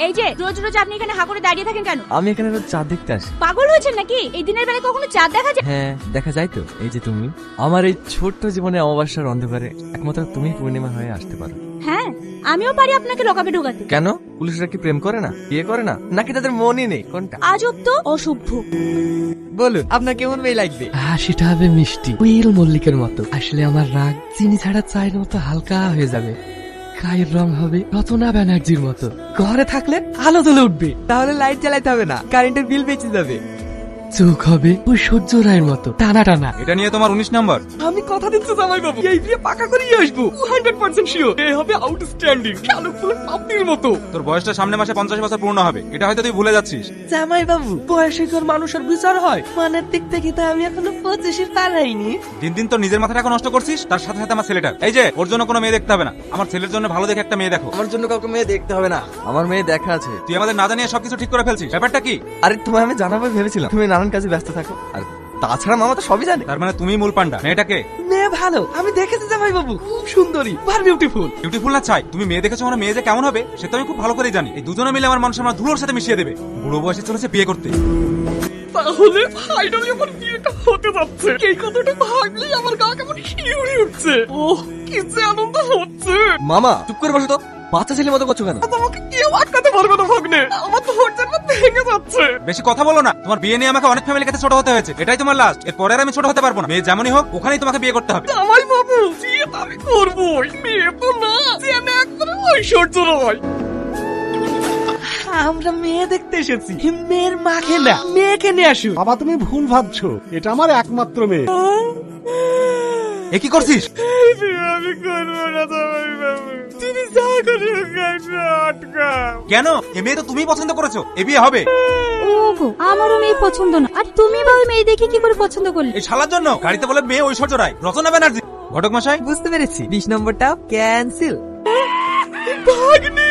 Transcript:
এই যে রোজ রোজ আপনি এখানে হা করে দাঁড়িয়ে থাকেন কেন? আমি এখানে রোজ চাঁদ দেখতে আসি। পাগল হয়েছেন নাকি? এই দিনের বেলা কখনো চাঁদ দেখা যায়? হ্যাঁ দেখা যায় তো। এই যে তুমি আমার এই ছোট্ট জীবনে অমাবস্যার অন্ধকারে একমাত্র তুমি পূর্ণিমা হয়ে আসতে পারো। হ্যাঁ, আমিও পারি আপনাকে লকাপে ঢোকাতে। কেন? পুলিশরা কি প্রেম করে না, বিয়ে করে না, নাকি তাদের মনই নেই? কোনটা? আজব তো, অসভ্য। বলুন আপনার কেমন মেয়ে লাগবে? হাসিটা হবে মিষ্টি, কুইল মল্লিকের মতো। আসলে আমার রাগ চিনি ছাড়া চায়ের মতো হালকা হয়ে যাবে। গায়ের রং হবে রচনা ব্যানার্জির মতো। ঘরে থাকলে আলো জ্বলে উঠবে, তাহলে লাইট জ্বালাইতে হবে না, কারেন্টের বিল বেঁচে যাবে। চোখ হবে ওই সূর্য রায়ের মতো টানা টানা। এটা নিয়ে তোমার 19 নাম্বার। আমি কথা দিচ্ছি জামাই বাবু, এই বিয়ে পাকা করিয়ে আসবো 100% শিওর। এ হবে আউটস্ট্যান্ডিং, শালুক ফুলের পাপড়ির মতো। তোর বয়সটা সামনে মাসে 50 বছর পূর্ণ হবে, এটা হয়তো তুই ভুলে যাচ্ছিস। জামাই বাবু, বয়সে তোর মানুষের বিচার হয়? মানের দিক থেকে তো আমি এখনো 25 পার হইনি। দিন দিন তোর নিজের মাথাটা এখন নষ্ট করছিস, তার সাথে সাথে আমার ছেলেটা। এই যে ওর জন্য কোনো মেয়ে দেখতে হবে না, আমার ছেলের জন্য ভালো দেখে একটা মেয়ে দেখো। আমার জন্য কাউকে মেয়ে দেখতে হবে না, আমার মেয়ে দেখা আছে। তুই আমাদের না জানিয়ে সবকিছু ঠিক করে ফেলছিস, ব্যাপারটা কি? আরে তোমায় আমি জানাবো ভেবেছিলাম, তুমি নানান কাজে ব্যস্ত থাকো। আর তাছাড়া মামা তো সবই জানে। তার মানে তুমি মূল পান্ডা। মেয়েটাকে মেয়ে ভালো, আমি দেখেছি জামাই বাবু, খুব সুন্দরী, ভার বিউটিফুল। বিউটিফুল না চাই, তুমি মেয়ে দেখেছো মানে মেয়ে যে কেমন হবে সেটা আমি খুব ভালো করেই জানি। এই দুজনে মিলে আমার মানুষ আমার ধুলোর সাথে মিশিয়ে দেবে। বুড়ো বয়সে চলেছে বিয়ে করতে। তাহলে ফাইনালি আমার বিয়েটা হতে যাচ্ছে। এই কথাটা ভাবলেই আমার গা কেমন শিউরে উঠছে। ওহ, কি যে আনন্দ হচ্ছে। মামা চুপ করে বসো তো, বাচ্চা ছেলের মতো করছো কেন? আমাকে কেউ আটকাতে পারবে না ভাগ্নে, আমার ধৈর্যের মধ্যে ভেঙে যাচ্ছে। বেশি কথা বলো না, তোমার বিয়ে নিয়ে আমাকে অনেক ফ্যামিলির কাছে ছোট হতে হয়েছে, এটাই তোমার লাস্ট। এরপরে আর আমি ছোট হতে পারবো না। মেয়ে যেমনই হোক ওখানেই তোমাকে বিয়ে করতে হবে। জামাই বাবু, বিয়ে তো আমি করবোই, মেয়ে তো না, জেনে একবারে ঐশ্বর্য নয়। আমরা মেয়ে দেখতে এসেছি, মেয়ের মাকে না, মেয়েকে নিয়ে আসু। বাবা তুমি ভুল ভাবছো, এটা আমার একমাত্র মেয়ে। এ কি করছিস? আমি করবো না জামাই বাবু, তুমি যা করে আটকাও। কেন? এ মেয়ে তো তুমি পছন্দ করেছো, এ বিয়ে হবে। ওগো, আমারও মেয়ে পছন্দ না। আর তুমি বা ওই মেয়ে দেখে কি করে পছন্দ করলে? এই শালার জন্য গাড়িতে বলে মেয়ে ঐশ্বর্য রায়, রচনা ব্যানার্জি। ঘটক মশাই বুঝতে পেরেছি, 20 নম্বরটা ক্যান্সেল। ভাগ্নে